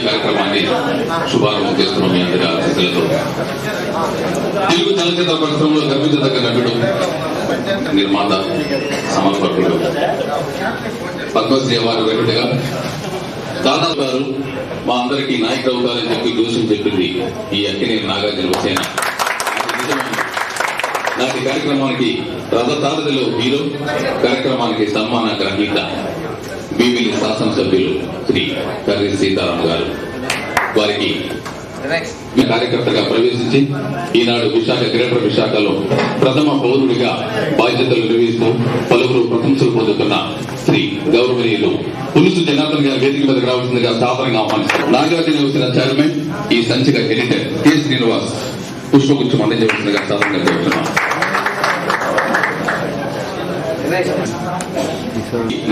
కార్యక్రమాన్ని శుభారంభం చేస్తున్నాం. మీ అందరి ఆశీస్సులతో తెలుగు చలనచిత్ర పరిశ్రమలో గర్వించదగ్గ నటుడు, నిర్మాత, సమర్పకుడు, పద్మశ్రీ అవార్డు వెంటగా దాదాపు గారు మా అందరికీ నాయకుడు అవుతారని చెప్పి జోషం చెప్పింది ఈ అక్కినేని నాగార్జున హుసేన. నాటి కార్యక్రమానికి రథసారథిలో హీరో, కార్యక్రమానికి సన్మాన గ్రహీత భీమిలి శాసనసభ్యులు శ్రీ కర్రీ సీతారాం గారు. వారికి కార్యకర్తగా ప్రవేశించి ఈనాడు విశాఖ గ్రేటర్ విశాఖలో ప్రథమ పౌరుడిగా బాధ్యతలు నిర్వహిస్తూ పలువురు ప్రశంసలు పొందుతున్న శ్రీ గౌరవనీయులు పులుసు జనార్దన్ గారి వేదిక మీదకి రావాల్సిందిగా సాధారణంగా ఆహ్వానిస్తారు. నాగార్జున హుసేన చైర్మన్, ఈ సంచిక ఎడిటర్ కె శ్రీనివాస్ పుష్పగుచ్చం అందించవలసిందిగా సాధారణంగా కోరుతున్నాం.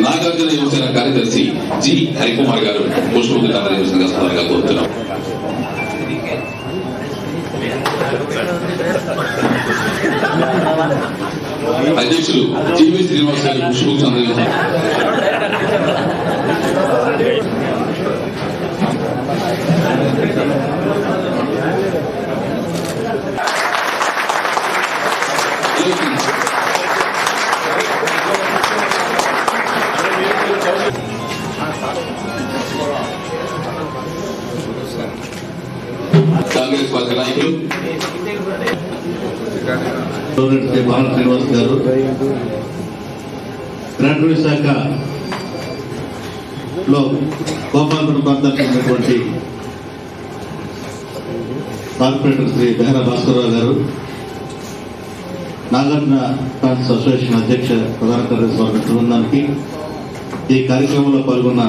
నాగార్జున హుసేన కార్యదర్శి జి హరికుమార్ గారు పుష్పగుచ్చం అందజేయవలసిందిగా సాధారణంగా కోరుతున్నాం. అధ్యక్షులు జివి శ్రీనివాస్ గారు పుష్పగుచ్చం అందజేస్తున్నారు. కాంగ్రెస్ పార్టీ నాయకులు బాల శ్రీనివాస్ గారు, గ్రేటర్ విశాఖలో గోపాలపురం ప్రాంతానికి ఉన్నటువంటి కార్పొరేటర్ శ్రీ బెహరా భాస్కరరావు గారు, నాగార్జున ఫ్యాన్స్ అసోసియేషన్ అధ్యక్ష ప్రధాన కార్యదర్శి వారి బృందానికి, ఈ కార్యక్రమంలో పాల్గొన్న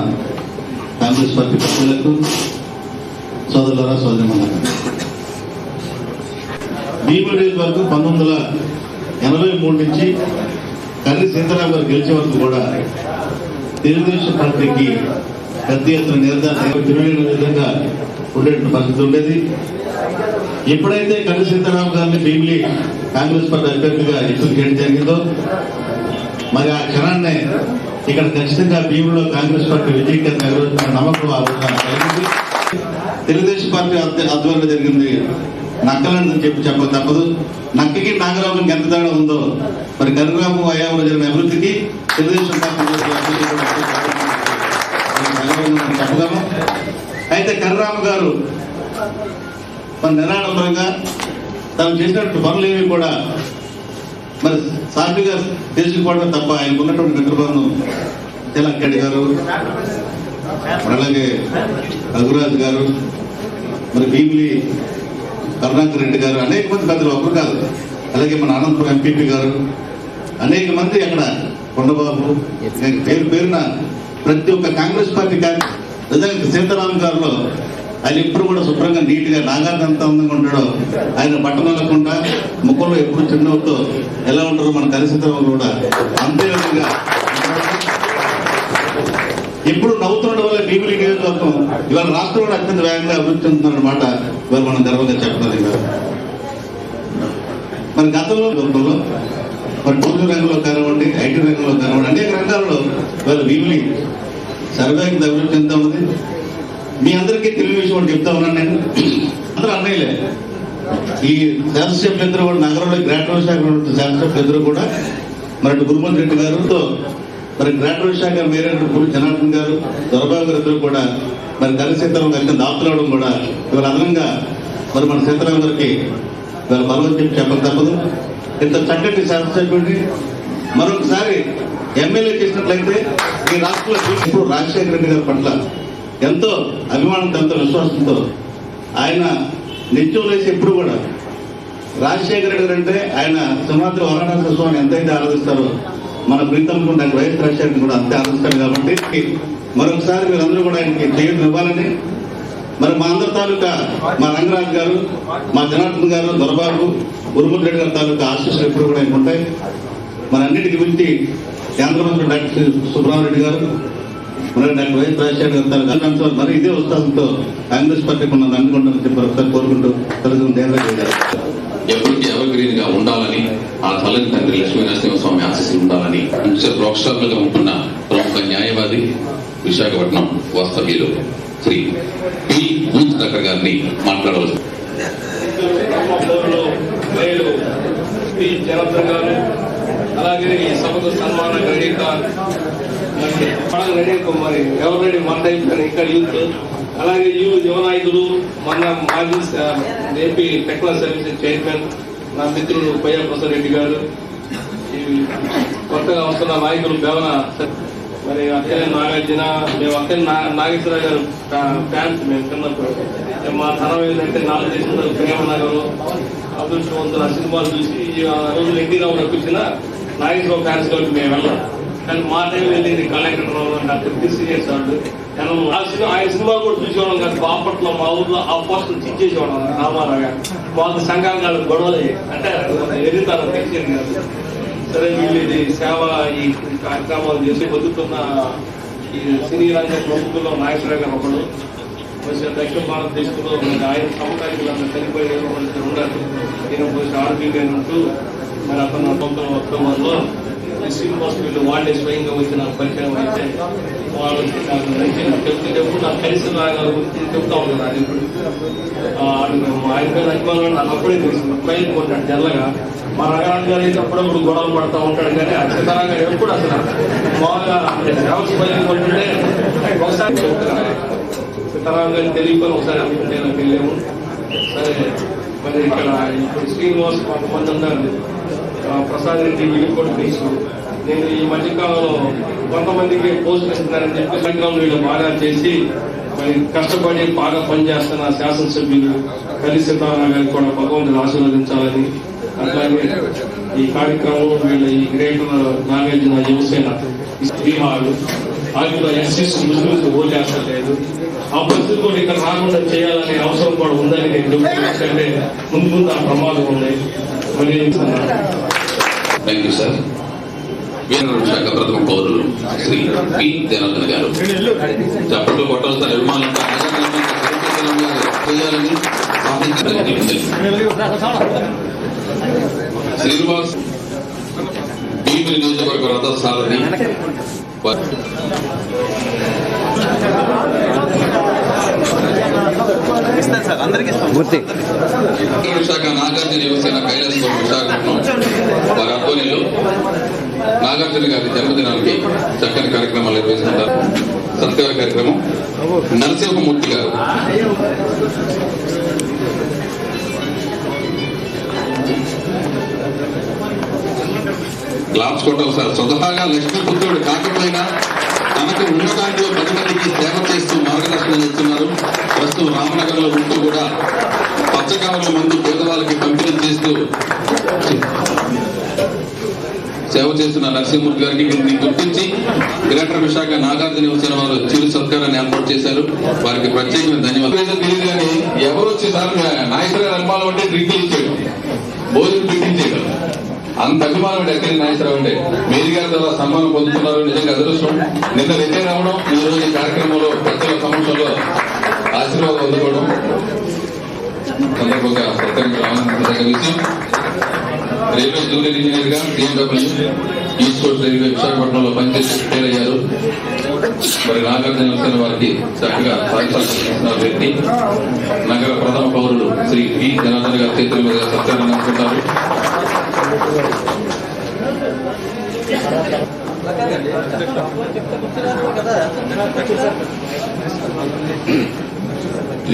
కాంగ్రెస్ పార్టీ సభ్యులకు, సోదరులారా, సోదరిమణులారా, భీమిలి వరకు 1983 నుంచి కర్రీ సీతారాం గారు గెలిచే వరకు కూడా తెలుగుదేశం పార్టీకి పెద్ద ఎత్తున నిర్ధారణ విధంగా ఉండేటువంటి పరిస్థితి ఉండేది. ఎప్పుడైతే కర్రీ సీతారాం గారిని భీమిలి కాంగ్రెస్ పార్టీ అభ్యర్థిగా ఎన్నిక చేయడం జరిగిందో, మరి ఆ క్షణాన్నే ఇక్కడ ఖచ్చితంగా భీమిలిలో కాంగ్రెస్ పార్టీ విజయకేత నమ్మకం కలిగింది. తెలుగుదేశం పార్టీ ఆధ్వర్యంలో జరిగింది నక్కలని చెప్పక తప్పదు. నక్కకి నాగరాజుకి ఎంత తేడా ఉందో మరి కర్రీరాము అయ్యాలో జరిగిన అభివృద్ధికి తెలుగుదేశం పార్టీ చెప్పగలను. అయితే కర్రీరాము గారు మన నిరాడంబరంగా తను చేసినట్టు పనులు ఏవి కూడా మరి సాఫీగా చేసుకోవడం తప్ప ఆయనకు ఉన్నటువంటి మిత్రబృందం తెలంగాణ గారు, అలాగే రఘురాజు గారు, మరి భీమిలి కరుణాకర్ రెడ్డి గారు, అనేక మంది పెద్దలు, ఒకరు కాదు, అలాగే మన అనంతపురం ఎంపీపీ గారు, అనేక మంది అక్కడ కొండబాబు, పేరు పేరున ప్రతి ఒక్క కాంగ్రెస్ పార్టీ నిజంగా సీతారాం గారిలో ఆయన ఎప్పుడు కూడా శుభ్రంగా నీట్గా నాగార్జున ఎంత అందంగా ఉంటాడో, ఆయన బట్టలు వెళ్ళకుండా ముఖంలో ఎప్పుడు చిన్నవుతో ఎలా ఉంటారో మన కర్రీ సీతారాం కూడా అంతే విధంగా ఎప్పుడు నవ్వుతుండడం వల్ల భీమిలి నియోజకవర్గం ఇవాళ రాష్ట్రంలో అత్యంత వేగంగా అభివృద్ధి చెందుతున్నమాట ఇవాళ మనం గర్వంగా చెప్పాలి. మరి గతంలో మరి టూరిజం రంగంలో కానివ్వండి, ఐటీ రంగంలో కానివ్వండి, అనేక రంగాల్లో ఇవాళ భీమిలి సర్వేగంగా అభివృద్ధి చెందుతా ఉంది. మీ అందరికీ తెలియని విషయం ఒకటి చెప్తా ఉన్నాను నేను. అందరూ అన్నయ్యలే. ఈ శాసనసభ్యులు ఇద్దరు కూడా నగరంలో గ్రేటర్ విశాఖ శాసనసభ్యులు ఇద్దరు కూడా మరి గురుమల్ రెడ్డి గారితో మరి గ్రేటర్ విశాఖ మేయర్ పులి జనార్దన్ గారు, దొరబాబు గారు ఇద్దరు కూడా మరి కర్రీ సీతారాం గారికి దాఖలు అవడం కూడా ఇవాళ అదనంగా మరి మన సీతారాం గారికి ఇవాళ బలం చెప్పి చెప్పక తప్పదు. ఇంత చక్కటి శాసనసభ్యుడిని మరొకసారి ఎమ్మెల్యే చేసినట్లయితే ఈ రాష్ట్రంలో ఇప్పుడు రాజశేఖర రెడ్డి గారి పట్ల ఎంతో అభిమానంతో, ఎంతో విశ్వాసంతో ఆయన నిత్యం లేచి ఎప్పుడు కూడా రాజశేఖర రెడ్డి గారు అంటే ఆయన సింహాద్రి వరాణాసి స్వామిని ఎంతైతే ఆరాధిస్తారో మన ప్రీతం డాక్టర్ వైఎస్ రాజశేఖర్ కూడా అంతే ఆలోచిస్తారు. కాబట్టి మరొకసారి మీరందరూ కూడా ఆయనకి చేయడం ఇవ్వాలని, మరి మా అందరి తాలూకా మా రంగరాజు గారు, మా జనార్దన్ గారు, దొరబాబు, గురుమూర్తి రెడ్డి గారి తాలూకా ఆశీస్సులు ఎప్పుడు కూడా ఆయనకు ఉంటాయి. మన అన్నిటికీ మించి కేంద్ర మంత్రి డాక్టర్ సుబ్రహ్మణ్య గారు, మరి డాక్టర్ వైఎస్ రాజశేఖర్ గారు తాలూకా మరి ఇదే ఉత్సాహంతో కాంగ్రెస్ పార్టీకి ఉన్నది అందుకుంటామని చెప్పి ఒకసారి కోరుకుంటూ తెలుగు నేరుగా ఎప్పటికీ ఎవరిగ్రీన్ గా ఉండాలని, ఆ తల్లిని తండ్రి లక్ష్మీ నరసింహస్వామి ఆశీస్సులు ఉండాలని రాక్ స్టార్లుగా ఉంటున్న ప్రముఖ న్యాయవాది విశాఖపట్నం వాస్తవ్యులు శ్రీ పి పూజ్కర్ గారిని మాట్లాడవచ్చు. జనార్దన్ గారు, అలాగే ఈ సభకు సన్మాన గ్రహీత మరి ఎవరైనా మన ఇక్కడ యూత్, అలాగే యువ నాయకులు, మన మాజీ ఏపీ టెక్నికల్ సర్వీసెస్ చైర్మన్ నా మిత్రుడు పయ్యా ప్రసాద్ రెడ్డి గారు, ఈ కొత్తగా వస్తున్న నాయకులు బేవన, మరి అక్కడే నాగార్జున, మేము అక్కడే నాగేశ్వర గారు ఫ్యాన్స్ మేము చిన్నప్పుడు. మా తరం ఏంటంటే నాలుగు దేశంలో ప్రేమ నగరు, అదృష్టవంతుల సినిమాలు చూసి ఆ రోజులు ఎన్టీ రావు వచ్చిన నాగేశ్వర ఫ్యాన్స్ కాబట్టి మేము వెళ్ళాం. కానీ మా టైం వెళ్ళేది కలెక్టర్ డాక్టర్ సీరియస్ వాళ్ళు. ఆయన సినిమా కూడా చూసేవాళ్ళం కానీ బాపట్ల మా ఊర్లో ఆ పోస్టులు చిచ్చేసేవాళ్ళం రామారాగా. మాకు సంఘాలు గొడవలు అంటే ఎదుగుతారు తెలిసేది కాదు. సరే వీళ్ళు ఇది సేవ ఈ కార్యక్రమాలు చేసి బతుకుతున్న ఈ సినీ రంగ ప్రముఖుల్లో నాగేశ్వర గారు ఒకడు. దక్షిణ భారతదేశంలో ఆయన సమకాలీకులంతా చనిపోయే ఉన్నారు. ఈయన పోసి ఆర్బీ గారు ఉంటూ మరి అతను 19 అక్టోబర్లో శ్రీనివాస్ వీళ్ళు వాళ్ళే స్వయంగా వచ్చిన పరిచయం అయితే వాళ్ళు నాకు చెప్తూ నాకు కలిసి రాగాల గురించి చెప్తా ఉంటాను. అది ఇప్పుడు ఆయన పేరు అభిమానులు నాకు అప్పుడే తెలిసింది. పైకి ఉంటాడు జల్లగా. మా రంగారావు గారు అయితే అప్పుడప్పుడు గొడవలు పడుతూ ఉంటాడు. కానీ సీతారాం గారు ఎప్పుడు అసలు మామూలుగా సేవకు పైకి ఉంటుంటే ఒకసారి చెప్తున్నాను. సీతారాం గారిని తెలియకొని ఒకసారి అనుకుంటే నాకు వెళ్ళాము. సరే మరి ఇక్కడ ఇప్పుడు శ్రీనివాస్ కొంతమంది ఉన్నారు, ప్రసాద్ రెడ్డి వీళ్ళు కూడా తెలుసు. నేను ఈ మధ్యకాలంలో కొంతమందికి పోస్ట్ ఇస్తున్నారని చెప్పి సంఘం వీళ్ళు బాగా చేసి మరి కష్టపడి బాగా పనిచేస్తున్న శాసనసభ్యులు కలి సీతారాం గారికి కూడా భగవంతుడు ఆశీర్వదించాలని, అట్లాగే ఈ కార్యక్రమం వీళ్ళ ఈ గ్రేటర్ నాగార్జున యువసేన బీహారు వాటిలో ఎస్సీస్ ముస్లింస్ ఓటేస్తలేదు. ఆ పరిస్థితి కూడా ఇక్కడ రాకుండా చేయాలనే అవసరం కూడా ఉందని నేను చెప్తున్నాను. ముందు ముందు ఆ ప్రమాదం ఉన్నాయి. మరి థ్యాంక్ యూ సార్. విశాఖ ప్రథమ పౌరులు శ్రీ పి జనార్దన్ గారు. చప్పట్లు కొట్టాలి సార్. అభిమానులు శ్రీనివాస్ భీమిలి నియోజకవర్గ రథ సారథి విశాఖ నాగార్జున యువసేన కైలాసపురం విశాఖపట్నం వారి ఆధ్వర్యంలో నాగార్జున గారి జన్మదినానికి చక్కని కార్యక్రమాలు నిర్వహిస్తున్నారు. సత్కార కార్యక్రమం నరసింహమూర్తి గారు. క్లాప్స్ కొట్టాలి సార్. స్వతహాగా లక్ష్మీపుత్రుడు కాకపోయినా తనకు ఉన్న దాంట్లో 10 మందికి సేవ చేస్తూ మార్గదర్శనం చేస్తున్నారు. ప్రస్తుతం రామనగర్ లో ఉంటూ కూడా పచ్చకావల మందు పేదవాళ్ళకి పంపిణీ చేస్తూ సేవ చేస్తున్న నరసింహమూర్తి గారికి గుర్తించి గ్రేటర్ విశాఖ నాగార్జున యువసేన వారు చిరు సత్కారాన్ని ఏర్పాటు చేశారు. వారికి ప్రత్యేకమైన ధన్యవాదాలు. తెలియదు కానీ ఎవరు వచ్చేసారు నాగేశ్వర గారు అనుమానం అంటే డ్రింకులు ఇచ్చాడు, భోజనం పెట్టించాడు. అంత అభిమానం ఎక్కడి నాగేశ్వరరావు అంటే మేరీ గారి ద్వారా సన్మానం పొందుతున్నారు. నిజంగా అదృష్టం. నిన్న రిటైర్ అవ్వడం, ఈ రోజు ఈ కార్యక్రమంలో పెద్దల సమక్షంలో ఆశీర్వాదం అందుకోవడం సందర్భంగా ప్రత్యేకంగా ఆనందించదగ్గ విషయం. రైల్వే జూనియర్ ఇంజనీర్ గా BMW ఈస్ట్ కోస్ట్ రైల్వే విశాఖపట్నంలో పనిచేసి రిటైర్ అయ్యారు. మరి నాగార్జున యువసేన వారికి చక్కగా సాధిస్తున్న వ్యక్తి నగర ప్రథమ పౌరులు శ్రీ పి జనార్దన్ గారి చేతుల మీద సత్కారాన్ని అందుకుంటారు.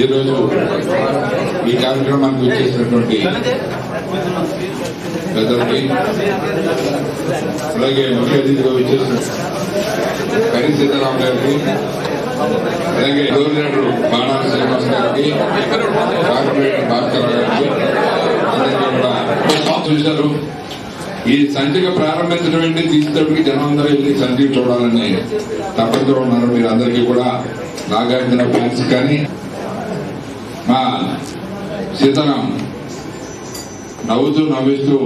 ఈరోజు ఈ కార్యక్రమానికి వచ్చేసినటువంటి పెద్దలకి, అలాగే ముఖ్య అతిథిగా వచ్చేసిన కరి సీతారాం గారికి, అలాగే గవర్నర్ బాణాల శ్రీనివాస్ గారికి, కార్పొరేటర్ భాస్కర్ గారికి అందరికీ కూడా చూశారు. ఈ సంచిక ప్రారంభించడం ఏంటి తీసుకెళ్ళి జనమందరూ వెళ్ళి సంచిక చూడాలని తప్పనితో ఉన్నారు. మీరు అందరికీ కూడా నాగార్జున ఫ్యాన్స్ కానీ మా సీతారాం నవ్వుతూ నవ్విస్తూ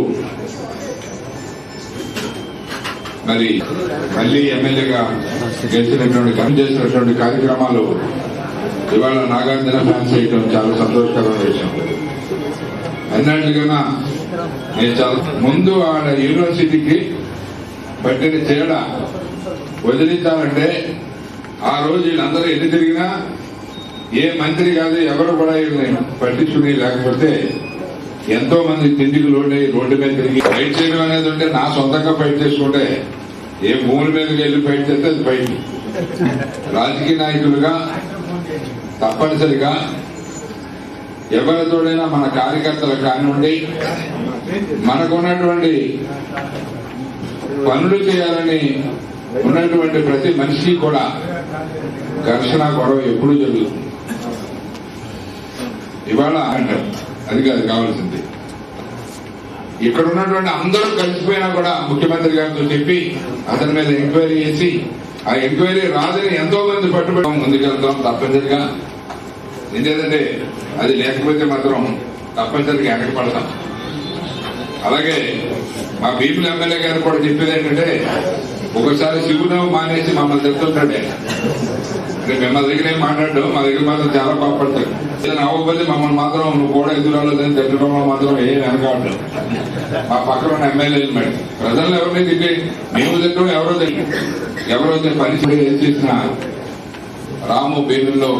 మరి మళ్ళీ ఎమ్మెల్యేగా చేసినటువంటి కార్యక్రమాలు ఇవాళ నాగార్జున ఫ్యాన్స్ చేయడం చాలా సంతోషకరమైన విషయం. అన్నట్లుగా నేను చాలా ముందు ఆడ యూనివర్సిటీకి పట్టిన తేడా వదిలించాలంటే ఆ రోజు వీళ్ళందరూ ఎన్ని తిరిగినా ఏ మంత్రి కాదు ఎవరు కూడా వీళ్ళని పట్టించుకుని లేకపోతే ఎంతో మంది తిండికి లోడై రోడ్డు మీద తిరిగి ఫైట్ చేయడం అనేది ఉంటే నా సొంతంగా ఫైట్ చేసుకుంటే ఏ భూమి మీదకి వెళ్ళి ఫైట్ చేస్తే అది ఫైట్. రాజకీయ నాయకులుగా తప్పనిసరిగా ఎవరితోడైనా మన కార్యకర్తలకు కానివ్వండి మనకున్నటువంటి పనులు చేయాలని ఉన్నటువంటి ప్రతి మనిషికి కూడా ఘర్షణ గొడవ ఎప్పుడూ జరుగుతుంది. ఇవాళ అంటారు అది కాదు కావాల్సింది. ఇక్కడ ఉన్నటువంటి అందరూ కలిసిపోయినా కూడా ముఖ్యమంత్రి గారితో చెప్పి అతని మీద ఎంక్వైరీ చేసి ఆ ఎంక్వైరీ రాదని ఎంతో మంది పట్టుబడి ముందుకెళ్తాం తప్పనిసరిగా. ఎందుకంటే అది లేకపోతే మాత్రం తప్పనిసరిగా వెనకపడతాం. అలాగే మా భీముల ఎమ్మెల్యే గారు కూడా చెప్పేది ఏంటంటే ఒకసారి శివునవు మానేసి మమ్మల్ని చెప్తుంటాడే అంటే మిమ్మల్ని దగ్గర ఏం మాట్లాడు మా దగ్గర మాత్రం చాలా బాగుపడతాడు. అవ్వకపోతే మమ్మల్ని మాత్రం నువ్వు కూడా ఎదురాలని చెప్పడంలో మాత్రం ఏం వెనకాడు. మా పక్కన ఉన్న ఎమ్మెల్యేలు మేడం ప్రజలను ఎవరిని తింటే మేము తింటాం ఎవరైతే పరిస్థితి ఏం చేసినా రాము భీముల్లో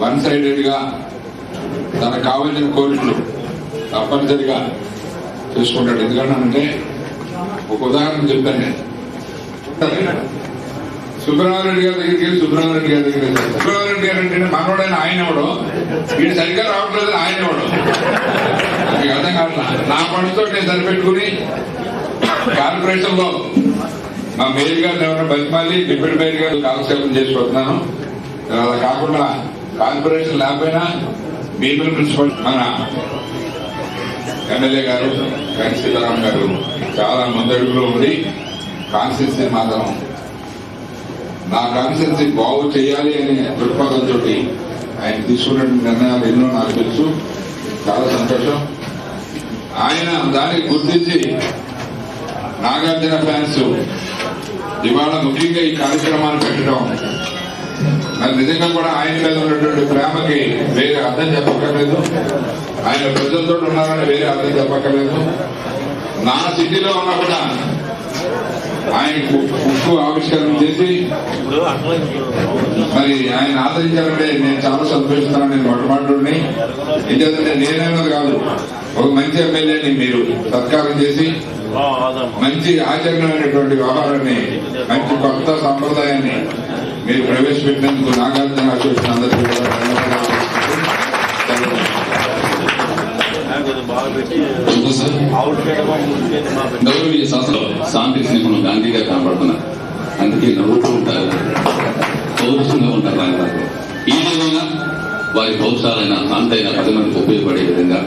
వన్ సైడెడ్ గా తనకు కావాల్సిన కోరికలు తప్పనిసరిగా చూసుకుంటాడు. ఎందుకంటే ఒక ఉదాహరణ చెప్తాను నేను. సుబ్రహ్మణ్యరెడ్డి గారి దగ్గరికి వెళ్ళి సుబ్రహ్మణ్యరెడ్డి గారి దగ్గర సుబ్రహ్మణ్యరెడ్డి గారు అంటే మనోడైన ఆయన ఎవడో వీడు సరిగ్గా రావట్లేదు ఆయన ఎవడో నాకు అర్థం కావట్లా. నా పనితో నేను సరిపెట్టుకుని కార్పొరేషన్ లో మా మేయర్ గారిని ఎవరైనా బతిమాలి డిప్యూటీ మేయర్ గారు కాలక్షేపం చేసిపోతున్నాను. అలా కాకుండా కార్పొరేషన్ లేకపోయినా భీముల ప్రిన్సిపల్ మన ఎమ్మెల్యే గారు వెంకట సీతారాం గారు చాలా ముందడుగులో ఉండి కాన్స్టిట్యూన్సీ మాత్రం నా కాన్స్టిట్యూన్సీ బాగు చేయాలి అనే దృక్పథంతో ఆయన తీసుకున్న నిర్ణయాలు ఎన్నో నాకు తెలుసు. చాలా సంతోషం. ఆయన దాన్ని గుర్తించి నాగార్జున ఫ్యాన్స్ ఇవాళ ముఖ్యంగా ఈ కార్యక్రమాన్ని పెట్టడం మరి నిజంగా కూడా ఆయన మీద ఉన్నటువంటి ప్రేమకి వేరే అర్థం చెప్పక్కర్లేదు. ఆయన ప్రజలతో ఉన్నారని వేరే అర్థం చెప్పక్కర్లేదు. నా సిటీలో ఉన్నా కూడా ఆయన ఉక్కు ఆవిష్కరణ చేసి మరి ఆయన ఆదరించాలంటే నేను చాలా సంతోషిస్తున్నాను. నేను మొట్టమొదటి ఎందుకంటే నేనేమది కాదు ఒక మంచి ఎమ్మెల్యేని మీరు సత్కారం చేసి మంచి ఆచరణమైనటువంటి వ్యవహారాన్ని మంచి కొత్త సంప్రదాయాన్ని మీరు ప్రవేశపెట్టినందుకు నాగార్జున అసోసియేషన్ అందరికీ కూడా గౌరవీయ శాస్త్రం శాంతి స్నేహం గాంధీగా కనపడుతున్నారు. అందుకే నవ్వుతూ ఉంటారు, పౌరుషంగా ఉంటారు. రాజధాని ఈ విధంగా వారి పౌరుషాలైన శాంతైన 10 మందికి ఉపయోగపడే విధంగా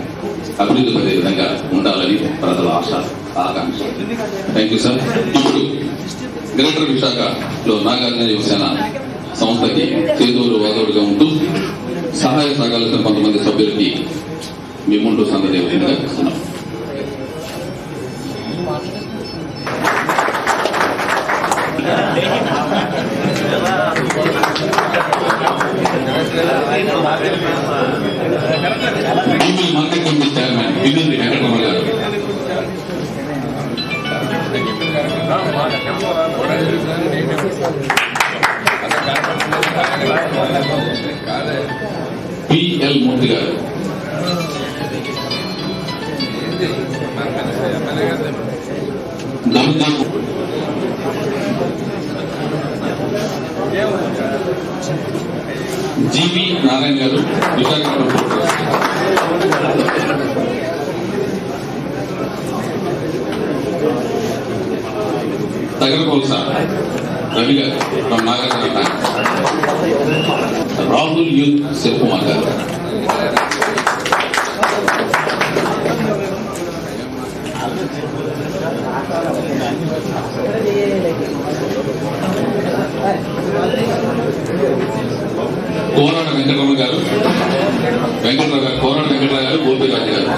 అభివృద్ధి పడే విధంగా ఉండాలని ప్రజల ఆశ ఆకాంక్ష. Thank you sir. ఇప్పుడు గ్రేటర్ విశాఖలో నాగార్జున యువసేన సంస్థకి చేదోడు వాదోడుగా ఉంటూ సహాయ సహకారాలతో కొంతమంది సభ్యులకి మీ ముందు సంగతి ఇస్తున్నాం. మార్కెట్ కమిటీ చైర్మన్ బిందుంది వెంకటరమణ గారు. పిఎల్ మూర్తి గారు. జీవి నారాయణ గారు విశాఖపట్నం. తగరకోల్సా రవి గారు ఫ్రమ్ నాగార్జున. రాహుల్ యూత్ శివకుమార్ గారు. కోరాడ వెంకటరమణ గారు, కోరాడ వెంకటరావు గారు, గోపిరాజు గారు.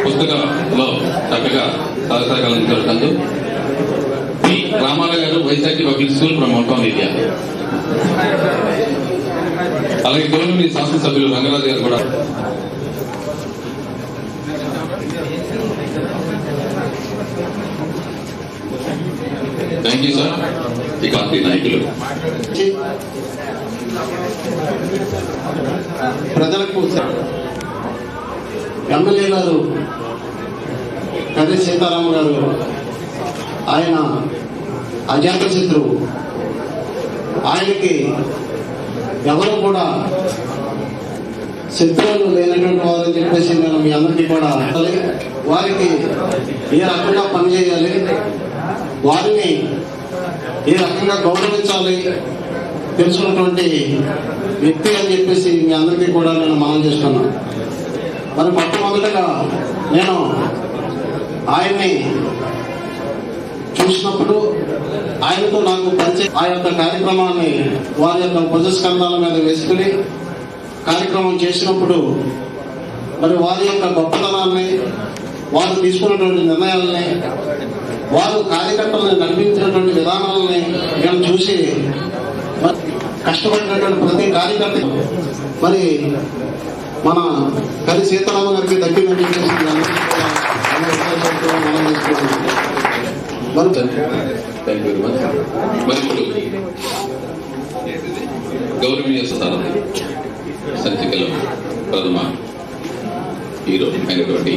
పుస్తకంలో చక్కగా సహకారాలు అందించడంతో రామారావు గారు Vaisakhi public school from out of India. అలాగే గౌరవనీయ శాసనసభ్యులు రంగరాజు గారు కూడా థ్యాంక్ యూ సార్. ఈ పార్టీ నాయకులు ప్రజలకు ఎమ్మెల్యే గారు కర్రి సీతారాం గారు ఆయన అజాత శత్రువు. ఆయనకి ఎవరు కూడా శత్రువులు లేనటువంటి వారని చెప్పేసి నేను మీ అందరికీ కూడా వారికి ఏ రకంగా పనిచేయాలి, వారిని ఏ రకంగా గౌరవించాలి తెలుసుకున్నటువంటి వ్యక్తి అని చెప్పేసి మీ అందరికీ కూడా నేను మనం చేస్తున్నాను. మరి మొట్టమొదటిగా నేను ఆయన్ని చూసినప్పుడు ఆయనతో నాకు పరిచయం, ఆ యొక్క కార్యక్రమాన్ని వారి యొక్క భుజస్కంధాల మీద వేసుకుని కార్యక్రమం చేసినప్పుడు మరి వారి యొక్క గొప్పతనాన్ని, వారు తీసుకున్నటువంటి నిర్ణయాలని, వారు కార్యకర్తలను నడిపించినటువంటి విధానాలని మేము చూసి కష్టపడినటువంటి ప్రతి కార్యకర్త మరి మన కర్రి సీతారామ గారికి దగ్గర గౌరవనీయ సంచికలో ప్రథమ హీరో అయినటువంటి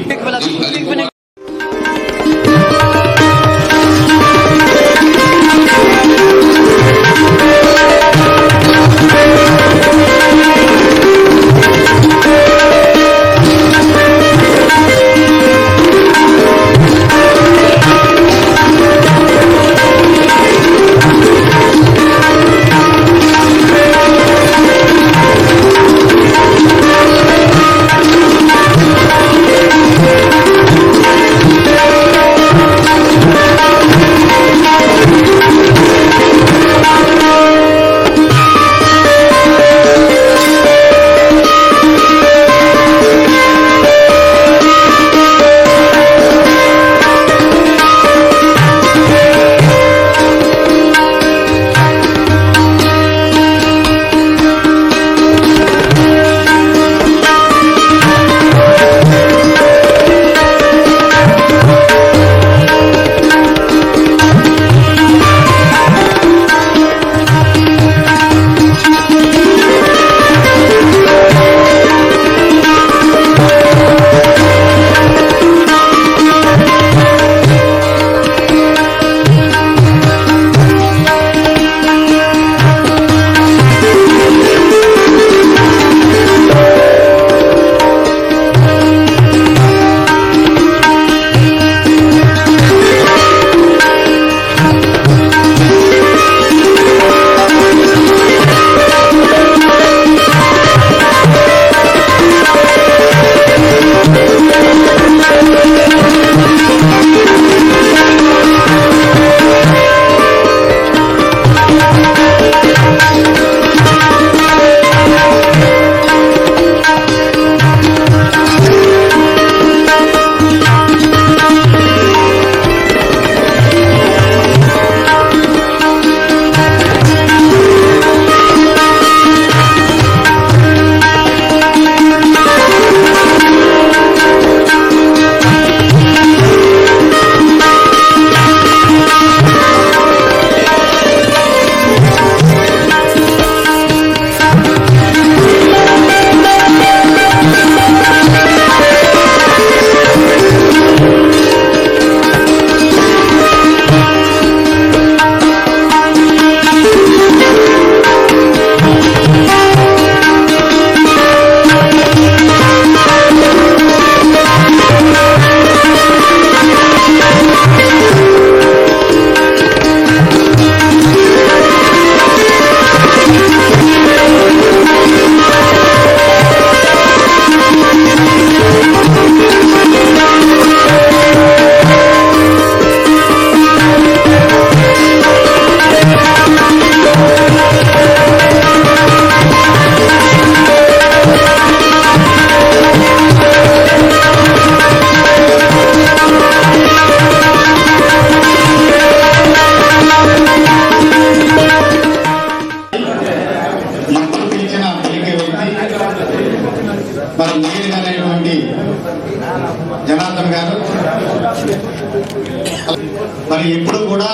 ఎప్పుడు కూడా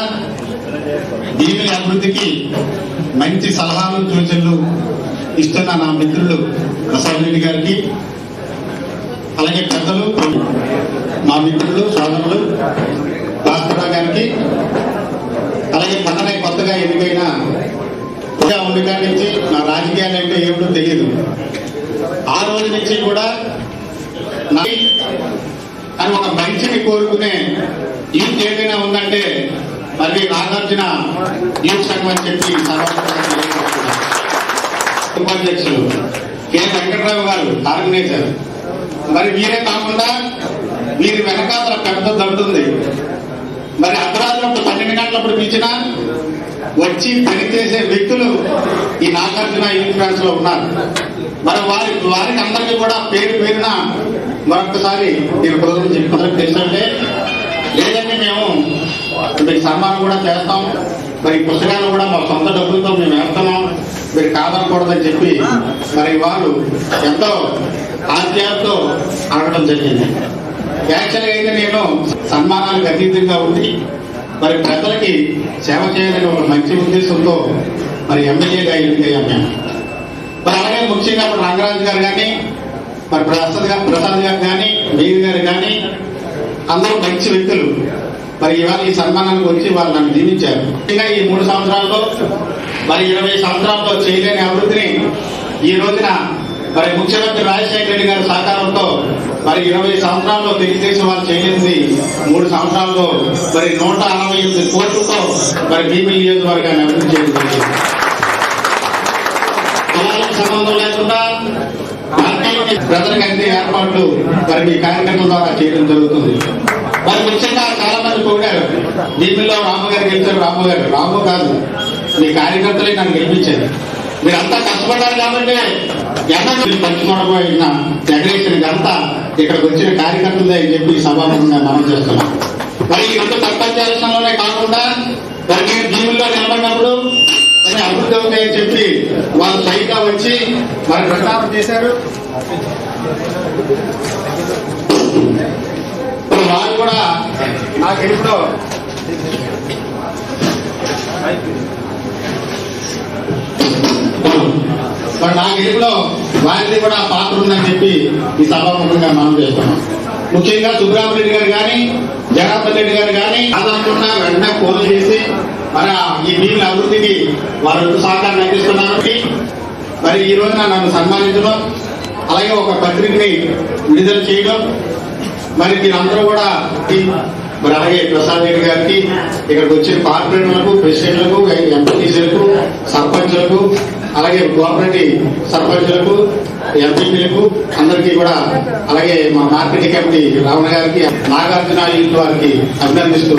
భీమిలి అభివృద్ధికి మంచి సలహాలు సూచనలు ఇస్తున్న నా మిత్రులు ప్రసాద్ రెడ్డి గారికి, అలాగే పెద్దలు మా మిత్రులు సోదరులు భాస్కరరావు గారికి, అలాగే మొన్ననే కొత్తగా ఎన్నికైన ఉండగా నుంచి నా రాజకీయాలు అంటే ఏమిటో తెలియదు. ఆ రోజు నుంచి కూడా అని ఒక మంచిని కోరుకునే యూత్ ఏదైనా ఉందంటే మరి నాగార్జున యూత్ సంఘం అని చెప్పి ఉపాధ్యక్షులు కె వెంకటరావు గారు ఆర్గనైజర్. మరి వీరే కాకుండా వీరి వెనకాల పెద్ద దొరుకుతుంది. మరి అర్ధరాత్రి 12 గంటలప్పుడు పిలిచినా వచ్చి పనిచేసే వ్యక్తులు ఈ నాగార్జున యూత్ ఫ్యాన్స్ లో ఉన్నారు. మరి వారికి అందరికీ కూడా పేరున మరొకసారి నేను ప్రోగ్రాం చెప్పి తెలుసంటే, లేదంటే మేము మీకు సన్మానం కూడా చేస్తాం, మరి పుస్తకాలు కూడా మా సొంత డబ్బులతో మేము వేస్తున్నాం, మీరు కాదనకూడదని చెప్పి మరి వారు ఎంతో ఆశయాలతో అడగడం జరిగింది. యాక్చువల్గా అయితే నేను సన్మానానికి అతీతంగా ఉండి మరి ప్రజలకి సేవ చేయాలని ఒక మంచి ఉద్దేశంతో మరి ఎమ్మెల్యేగా ఎన్నికయ్యాం మేము. మరి అలాగే ముఖ్యంగా రంగరాజు గారు కానీ, మరి ప్రసాద్ గారు కానీ, మేయర్ గారు కానీ అందరూ మంచి వ్యక్తులు. మరి ఇవాళ ఈ సన్మానానికి వచ్చి వాళ్ళు నన్ను దీవించారు. ఇంకా ఈ 3 సంవత్సరాల్లో మరి 20 సంవత్సరాల్లో చేయలేని అభివృద్ధిని ఈ రోజున మరి ముఖ్యమంత్రి రాజశేఖర రెడ్డి గారి సహకారంతో మరి 20 సంవత్సరాల్లో తెలుగుదేశం వాళ్ళు చేయలేనిది 3 సంవత్సరాల్లో మరి 168 కోట్లతో మరి భీమిలి నియోజకవర్గాన్ని అభివృద్ధి చేయడం సంబంధం లేకుండా ప్రజలకు అన్ని ఏర్పాట్లు మరి మీ కార్యకర్తల ద్వారా చేయడం జరుగుతుంది. మరి ముఖ్యంగా చాలా మంది పోయారు, భీమిలో రాము గారు గెలిచారు. రాము కాదు, మీ కార్యకర్తలే నన్ను గెలిపించారు. మీరంతా కష్టపడ్డారు కాబట్టి ఎన్నో పంచుకోవడం జగరేషన్ అంతా ఇక్కడికి వచ్చిన కార్యకర్తలే అని చెప్పి సభాముఖంగా మనం చేస్తున్నాం. మరి ఈ 2 పంచాయతీలోనే కాకుండా మరి మీరు భీముల్లో నిలబడినప్పుడు మరి అభివృద్ధి అవుతాయని చెప్పి వాళ్ళు సైగా వచ్చి మరి ప్రచారం చేశారు. వారు కూడా నా గెలుపులో వారిది కూడా పాత్ర ఉందని చెప్పి ఈ సభాముఖంగా మనం చేస్తున్నాం. ముఖ్యంగా సుబ్రహ్మరెడ్డి గారు కానీ, జగన్నాథ్ రెడ్డి గారు కానీ సాధారణంగా వెంటనే ఫోన్ చేసి మన ఈ భీముల అభివృద్ధికి వారు సహకారం అందిస్తున్నారు. మరి ఈ రోజున నన్ను సన్మానించడం, అలాగే ఒక పత్రికని విడుదల చేయడం, మరి మీరందరూ కూడా మరి అలాగే ప్రసాద్ రెడ్డి గారికి, ఇక్కడికి వచ్చిన కార్పొరేటర్లకు, ప్రెసిడెంట్లకు, ఎంపీటీసీలకు, సర్పంచులకు, అలాగే కోఆపరేటివ్ సర్పంచులకు, ఎంపీలకు అందరికీ కూడా, అలాగే మా మార్కెటింగ్ కమిటీ రావణ గారికి, నాగార్జున యూత్ వారికి అభినందిస్తూ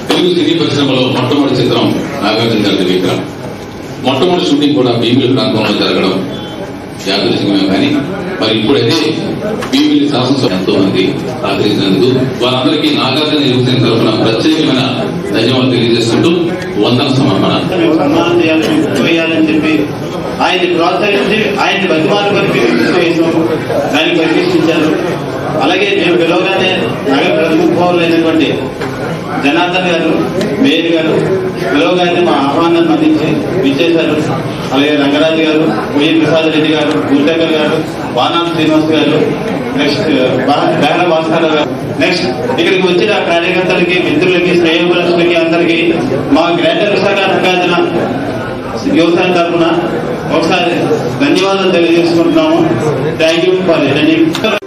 తెలుగు సినీ పరిశ్రమలో మొట్టమొదటి చిత్రం నాగార్జున గారి విక్రమ్. మొట్టమొదటి షూటింగ్ కూడా భీమిలి ప్రాంతంలో జరగడం యాదృశ్యమే. కానీ మరి ఇప్పుడైతే భీమిలి శాసనసభ ఎంతో మంది ఆదరించినందుకు వారందరికీ నాగార్జున యువసేన తరఫున ప్రత్యేకమైన ధన్యవాదాలు తెలియజేస్తుంటూ వందన సమర్పణ చేయాలని చెప్పి ఆయన్ని ప్రోత్సహించి ఆయన్ని బతిమాలు వరకు దాన్ని పరిశీలించారు. అలాగే మేము పిలవగానే నగర ప్రముఖ పౌరులైనటువంటి జనార్దన్ గారు, మేయర్ గారు పిలవగానే మా ఆహ్వానాన్ని అందించి విచ్చేశారు. అలాగే రంగరాజు గారు, వైఎన్ ప్రసాద్ రెడ్డి గారు, గురుశేఖర్ గారు, వానాం శ్రీనివాస్ గారు, నెక్స్ట్ బేహన భాస్కర్ గారు, నెక్స్ట్ ఇక్కడికి వచ్చిన కార్యకర్తలకి, మిత్రులకి, శ్రేయోభిలాషులకి అందరికీ మా గ్రేటర్ విశాఖ నాగార్జున వ్యవసాయం తరఫున ఒకసారి ధన్యవాదాలు తెలియజేసుకుంటున్నాము. Thank you for